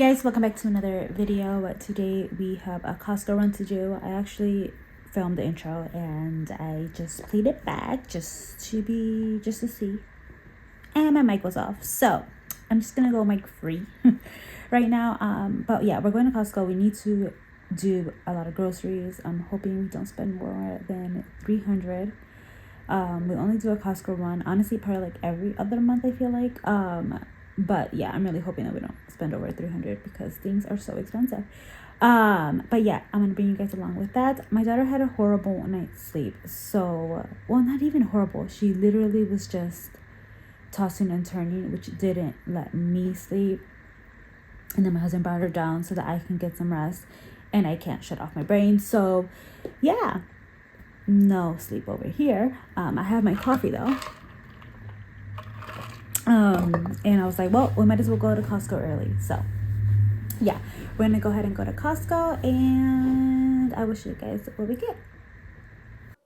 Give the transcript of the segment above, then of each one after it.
Guys, welcome back to another video. Today we have a Costco run to do. I actually filmed the intro and I just played it back just to see, and my mic was off, so I'm just gonna go mic free right now. But yeah, we're going to Costco. We need to do a lot of groceries. I'm hoping we don't spend more than $300. We only do a Costco run, honestly, probably like every other month, I feel like. But yeah, I'm really hoping that we don't spend over $300 because things are so expensive. But yeah, I'm gonna bring you guys along with that. My daughter had a horrible night's sleep. So, well, not even horrible. She literally was just tossing and turning, which didn't let me sleep. And then my husband brought her down so that I can get some rest, and I can't shut off my brain. So yeah, no sleep over here. I have my coffee though. And I was like, well, we might as well go to Costco early. So yeah, we're gonna go ahead and go to Costco, and I will show you guys what we get.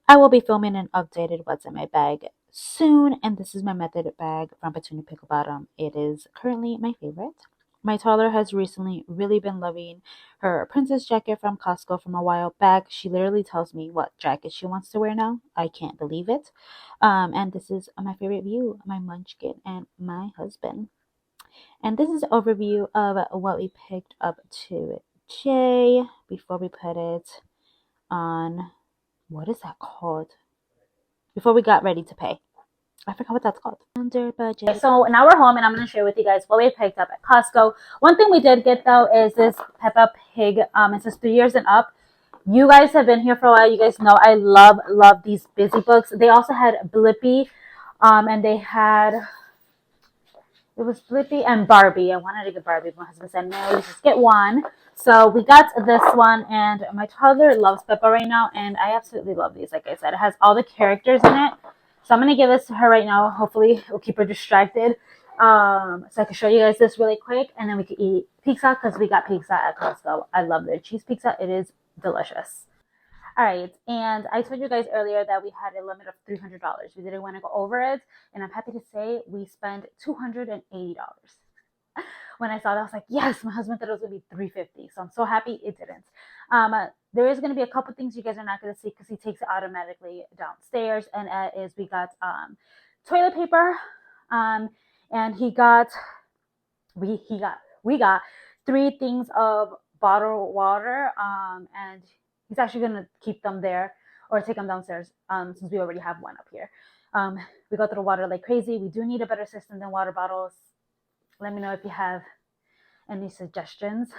I will be filming an updated what's in my bag soon, and this is my method bag from Bikini Pickle Bottom. It is currently my favorite. My toddler has recently really been loving her princess jacket from Costco from a while back. She literally tells me what jacket she wants to wear now. I can't believe it. And this is my favorite view, my munchkin and my husband. And this is an overview of what we picked up today before we put it on, what is that called? Before we got ready to pay. I forgot what that's called. Under budget. Okay, so now we're home and I'm going to share with you guys what we picked up at Costco. One thing we did get though is this Peppa Pig. It says 3 years and up. You guys have been here for a while. You guys know I love these busy books. They also had Blippi, and they had, it was Blippi and Barbie. I wanted to get Barbie, but my husband said no, let's just get one. So we got this one, and my toddler loves Peppa right now, and I absolutely love these. Like I said, it has all the characters in it. So I'm going to give this to her right now. Hopefully it will keep her distracted. So I can show you guys this really quick, and then we can eat pizza because we got pizza at Costco. I love their cheese pizza. It is delicious. All right, and I told you guys earlier that we had a limit of $300. We didn't want to go over it, and I'm happy to say we spent $280. When I saw that, I was like, yes, my husband thought it was going to be $350, so I'm so happy it didn't. There is going to be a couple things you guys are not going to see because he takes it automatically downstairs, and we got toilet paper, and we got 3 things of bottled water, and he's actually going to keep them there or take them downstairs since we already have one up here. We go through water like crazy. We do need a better system than water bottles. Let me know if you have any suggestions,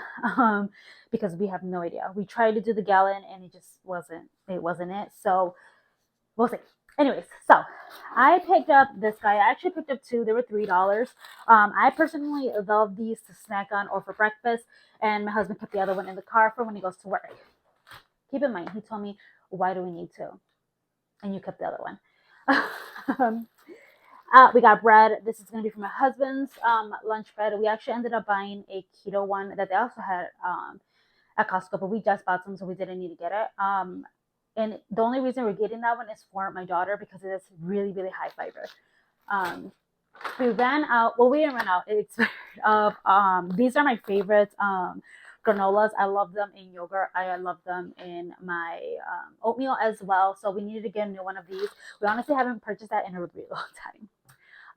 because we have no idea. We tried to do the gallon and it just wasn't it. So we'll see. Anyways, so I picked up this guy. I actually picked up 2. They were $3. I personally love these to snack on or for breakfast, and my husband kept the other one in the car for when he goes to work. Keep in mind, he told me, why do we need 2? And you kept the other one. We got bread. This is going to be for my husband's lunch bread. We actually ended up buying a keto one that they also had at Costco, but we just bought some, so we didn't need to get it. And the only reason we're getting that one is for my daughter because it is really, really high fiber. We ran out. Well, we didn't run out. It's these are my favorites. Granolas. I love them in yogurt. I love them in my oatmeal as well. So we needed to get a new one of these. We honestly haven't purchased that in a really long time.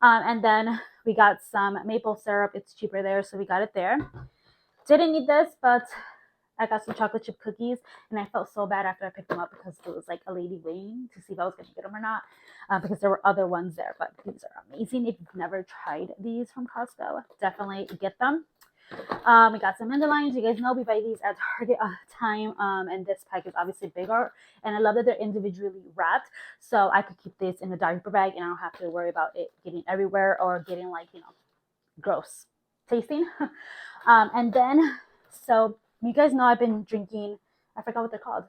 And then we got some maple syrup. It's cheaper there, so we got it there. Didn't need this, but I got some chocolate chip cookies, and I felt so bad after I picked them up because there was like a lady waiting to see if I was going to get them or not, because there were other ones there. But these are amazing. If you've never tried these from Costco, definitely get them. We got some Lines. You guys know we buy these at Target all the time, and this pack is obviously bigger, and I love that they're individually wrapped, so I could keep this in a diaper bag and I don't have to worry about it getting everywhere or getting, like, you know, gross tasting. And then, so you guys know I've been drinking, I forgot what they're called,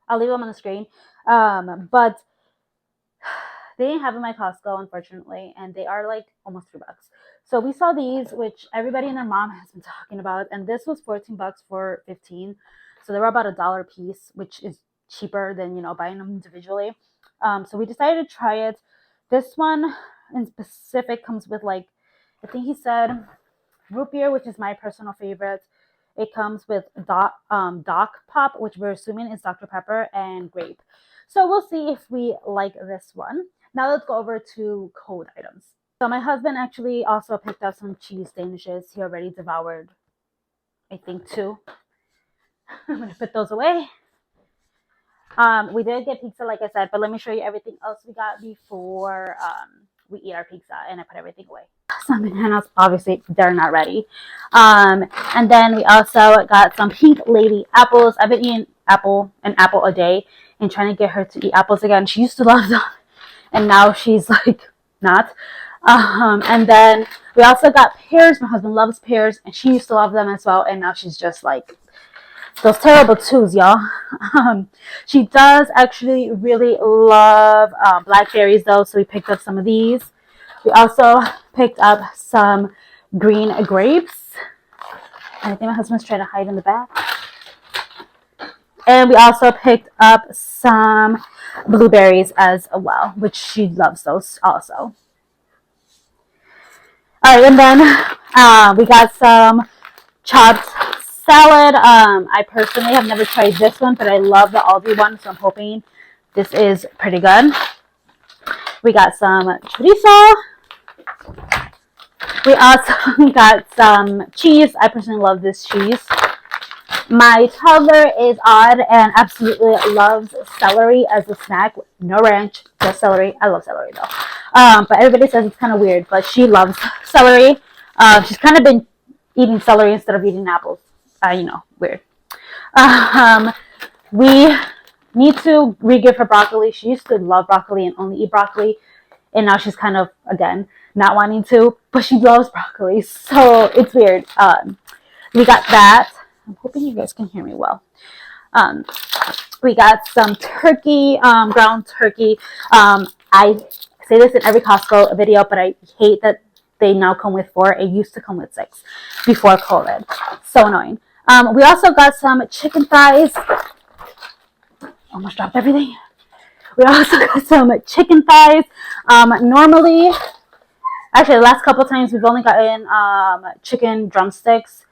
I'll leave them on the screen, but they didn't have them at Costco, unfortunately, and they are like almost $3. So we saw these, which everybody and their mom has been talking about, and this was $14 for 15. So they were about $1 a piece, which is cheaper than, you know, buying them individually. So we decided to try it. This one in specific comes with, like, I think he said root beer, which is my personal favorite. It comes with Doc Pop, which we're assuming is Dr. Pepper, and grape. So we'll see if we like this one. Now let's go over to cold items. So my husband actually also picked up some cheese danishes. He already devoured, I think, 2. I'm gonna put those away. We did get pizza, like I said, but let me show you everything else we got before we eat our pizza, and I put everything away. Some bananas, obviously, they're not ready. And then we also got some Pink Lady apples. I've been eating an apple a day and trying to get her to eat apples again. She used to love them, and now she's like not. And then we also got pears. My husband loves pears, and she used to love them as well, and now she's just like those terrible 2s, y'all. She does actually really love blackberries, though, so we picked up some of these. We also picked up some green grapes. And I think my husband's trying to hide in the back. And we also picked up some blueberries as well, which she loves those also. All right, and then we got some chopped salad. I personally have never tried this one, but I love the Aldi one, so I'm hoping this is pretty good. We got some chorizo. We also got some cheese. I personally love this cheese. My toddler is odd and absolutely loves celery as a snack. No ranch, just celery. I love celery though. But everybody says it's kind of weird, but she loves celery. She's kind of been eating celery instead of eating apples. Weird. We need to re-give her broccoli. She used to love broccoli and only eat broccoli, and now she's kind of, again, not wanting to, but she loves broccoli, so it's weird. We got that. I'm hoping you guys can hear me well. We got some turkey, ground turkey. I say this in every Costco video, but I hate that they now come with 4. It used to come with 6 before COVID. So annoying. We also got some chicken thighs. Almost dropped everything. We also got some chicken thighs. Normally, actually, the last couple times we've only gotten chicken drumsticks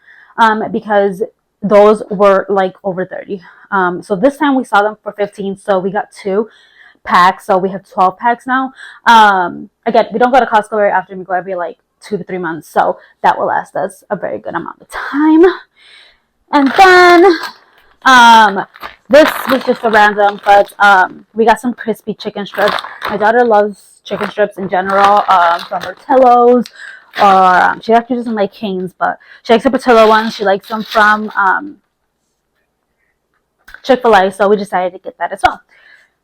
because those were like over 30. So this time we saw them for 15, so we got 2 packs. So we have 12 packs now. Again, we don't go to Costco very often. We go every like 2 to 3 months, so that will last us a very good amount of time. And then this was just a random, but we got some crispy chicken strips. My daughter loves chicken strips in general, from Portillo's, or she actually doesn't like Cane's, but she likes the Portillo ones. She likes them from Chick-fil-A, so we decided to get that as well.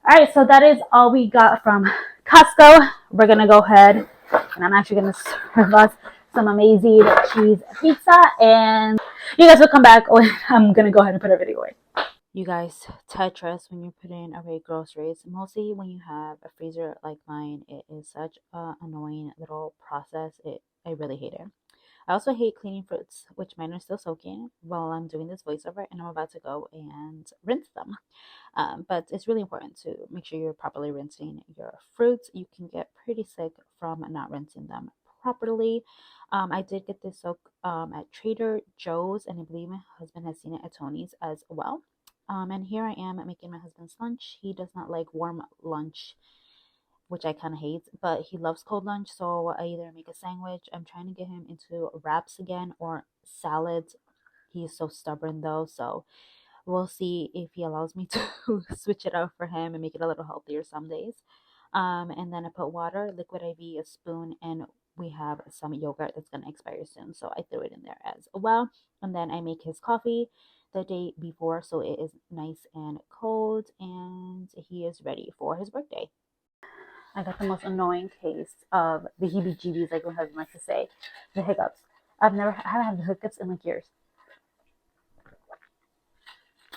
Alright, so that is all we got from Costco. We're going to go ahead, and I'm actually going to serve us some amazing cheese pizza, and you guys will come back when I'm going to go ahead and put everything away. You guys, Tetris, when you're putting away groceries, mostly when you have a freezer like mine, it is such an annoying little process. I really hate it. I also hate cleaning fruits, which mine are still soaking while I'm doing this voiceover, and I'm about to go and rinse them. But it's really important to make sure you're properly rinsing your fruits. You can get pretty sick from not rinsing them properly. I did get this soak at Trader Joe's, and I believe my husband has seen it at Tony's as well. And here I am making my husband's lunch. He does not like warm lunch, which I kind of hate, but he loves cold lunch, so I either make a sandwich. I'm trying to get him into wraps again or salads. He is so stubborn though, so we'll see if he allows me to switch it out for him and make it a little healthier some days. And then I put water, liquid IV, a spoon, and we have some yogurt that's going to expire soon, so I threw it in there as well. And then I make his coffee the day before, so it is nice and cold, and he is ready for his birthday. I got the most annoying case of the heebie-jeebies, like my husband likes to say, the hiccups. I haven't had the hiccups in like years.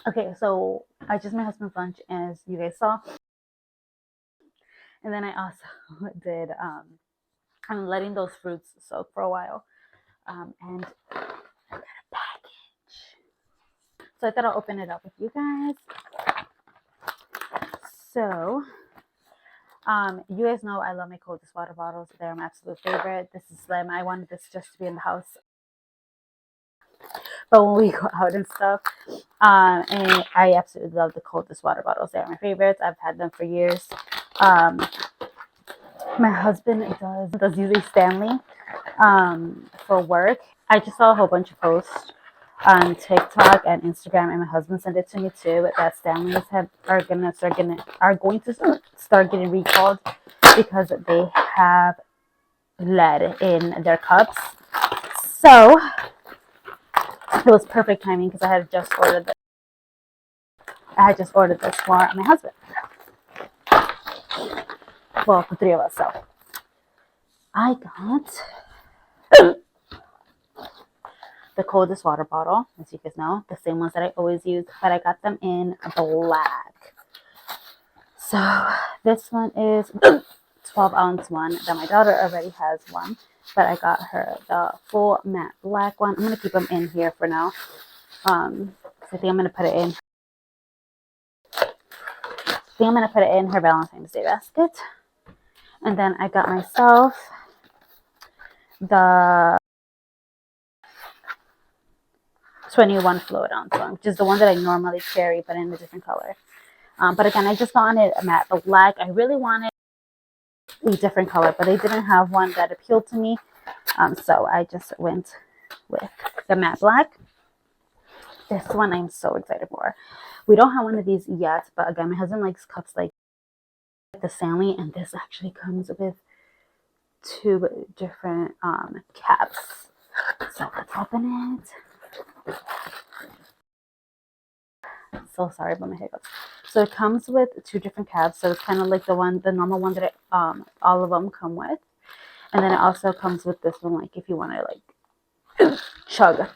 Okay, so I just made my husband's lunch, as you guys saw. And then I also did, I'm letting those fruits soak for a while. And I got a package. So I thought I'll open it up with you guys. So, you guys know I love my coldest water bottles. They're my absolute favorite. This is Slim. I wanted this just to be in the house. But when we go out and stuff, and I absolutely love the coldest water bottles. They're my favorites. I've had them for years. My husband does usually Stanley for work. I just saw a whole bunch of posts on TikTok and Instagram, and my husband sent it to me too. That Stanleys are going to start getting recalled because they have lead in their cups. So it was perfect timing because I had just ordered this. For my husband. Well, the three of us. So I got the coldest water bottle, as you guys know, the same ones that I always use, but I got them in black. So this one is 12-ounce one that my daughter already has one, but I got her the full matte black one. I'm gonna keep them in here for now. I think I'm gonna put it in. Her Valentine's Day basket, and then I got myself the 21 fluid ounce one, which is the one that I normally carry, but in a different color. But again, I just wanted a matte black. I really wanted a different color, but they didn't have one that appealed to me. So I just went with the matte black. This one I'm so excited for. We don't have one of these yet, but again, my husband likes cups like the Stanley, and this actually comes with 2 different caps. So let's open it. So sorry about my hiccups. So it comes with 2 different caps. So it's kind of like the normal one that all of them come with, and then it also comes with this one, like if you want to like chug.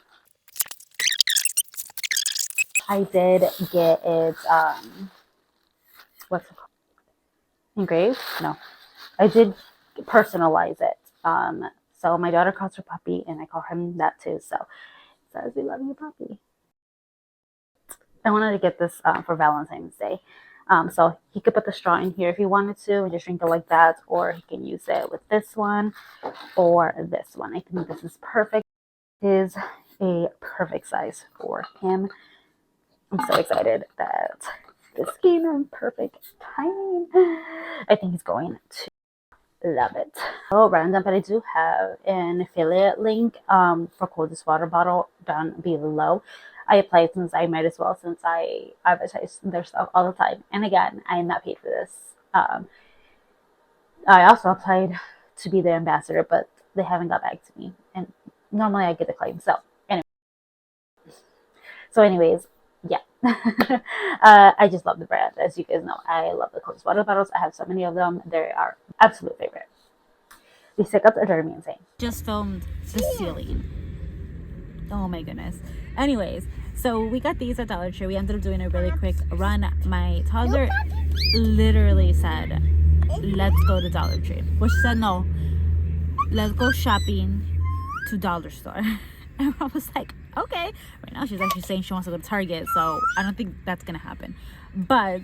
I did get it. What's it called? Engraved? No, I did personalize it. So my daughter calls her puppy, and I call him that too. So it says, "We love you, puppy." I wanted to get this for Valentine's Day. So he could put the straw in here if he wanted to and just drink it like that, or he can use it with this one or this one. I think this is perfect. It is a perfect size for him. I'm so excited that this came in perfect timing. I think he's going to love it. Oh, random, but I do have an affiliate link for coldest water bottle down below. I applied since I might as well, since I advertise their stuff all the time. And again, I am not paid for this. I also applied to be their ambassador, but they haven't got back to me. And normally I get the claim. So anyways, yeah. I just love the brand. As you guys know, I love the coldest water bottles. I have so many of them. They are absolute favorite. These hiccups are driving me insane. Just filmed the ceiling. Oh my goodness. Anyways, so we got these at Dollar Tree. We ended up doing a really quick run. My toddler literally said, "Let's go to Dollar Tree." Which said, "No, let's go shopping to Dollar Store." And I was like, okay. Right now she's actually saying she wants to go to Target, so I don't think that's gonna happen. But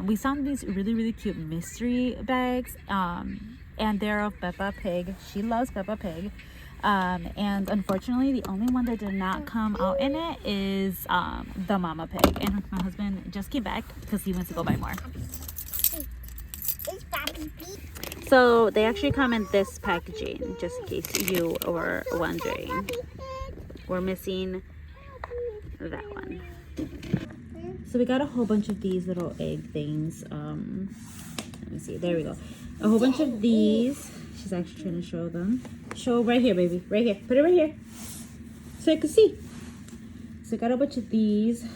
we found these really, really cute mystery bags, and they're of Peppa Pig. She loves Peppa Pig. And unfortunately, the only one that did not come out in it is the Mama Pig. And my husband just came back because he wants to go buy more. So they actually come in this packaging, just in case you were wondering. We're missing that one. So we got a whole bunch of these little egg things. Let me see. There we go. A whole bunch of these. She's actually trying to show them. Show right here, baby. Right here. Put it right here. So you can see. So I got a bunch of these.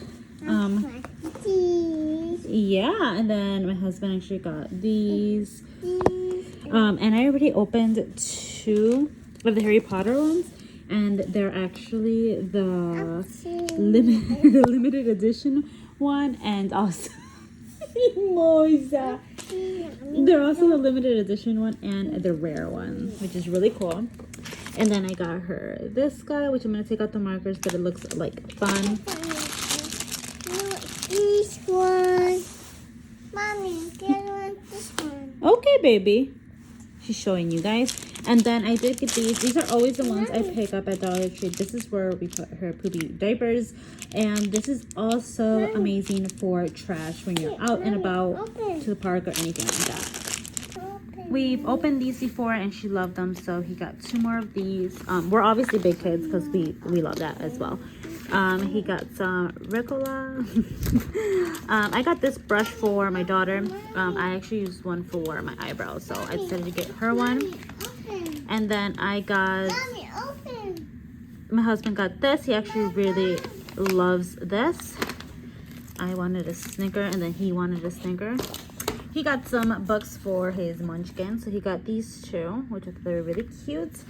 Yeah, and then my husband actually got these. And I already opened 2 of the Harry Potter ones. And they're actually the limited edition one, and also Moisa. They're also the limited edition one and the rare one, which is really cool. And then I got her this guy, which I'm gonna take out the markers, but it looks like fun. This one, mommy, I want this one. Okay, baby. just showing you guys. And then I did get these. These are always the ones I pick up at Dollar Tree. This is where we put her poopy diapers. And this is also amazing for trash when you're out and about to the park or anything like that. We've opened these before and she loved them, so he got 2 more of these. We're obviously big kids because we love that as well. He got some Referral. I got this brush for my daughter. I actually used one for my eyebrows, so I decided to get her one. And then I got, my husband got this. He actually really loves this. I wanted a Snicker and then he wanted a Snicker. He got some books for his munchkin, so he got these 2, which I thought they were really cute.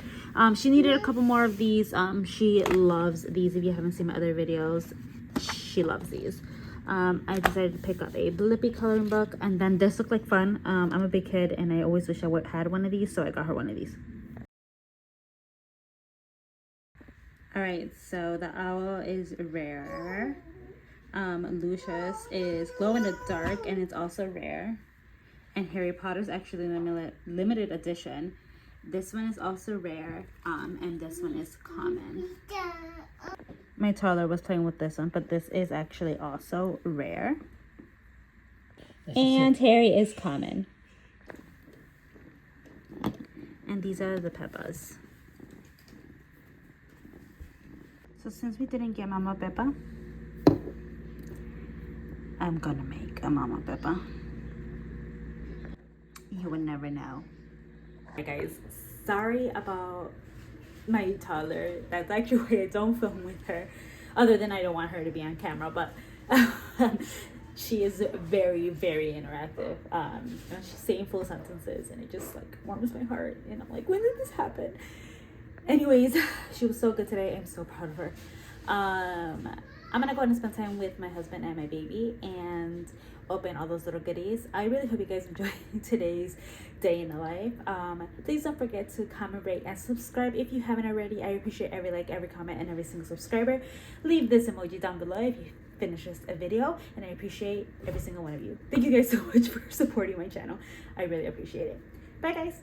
She needed a couple more of these. She loves these. If you haven't seen my other videos, she loves these. I decided to pick up a Blippi coloring book, and then this looked like fun. I'm a big kid and I always wish I would had one of these, so I got her one of these. Alright, so the owl is rare. Lucius is glow in the dark and it's also rare. And Harry Potter's actually limited edition. This one is also rare, and this one is common. My toddler was playing with this one, but this is actually also rare. And Harry is common. And these are the Peppas. So since we didn't get Mama Peppa, I'm gonna make a Mama Peppa. You would never know. Hey guys, sorry about my toddler. That's actually why I don't film with her, other than I don't want her to be on camera, but she is very, very interactive. And she's saying full sentences and it just like warms my heart, and I'm like, when did this happen? Anyways, she was so good today. I'm so proud of her. I'm gonna go ahead and spend time with my husband and my baby and open all those little goodies. I really hope you guys enjoyed today's day in the life. Please don't forget to comment, rate, and subscribe if you haven't already. I appreciate every like, every comment, and every single subscriber. Leave this emoji down below if you finish this video, and I appreciate every single one of you. Thank you guys so much for supporting my channel. I really appreciate it. Bye guys.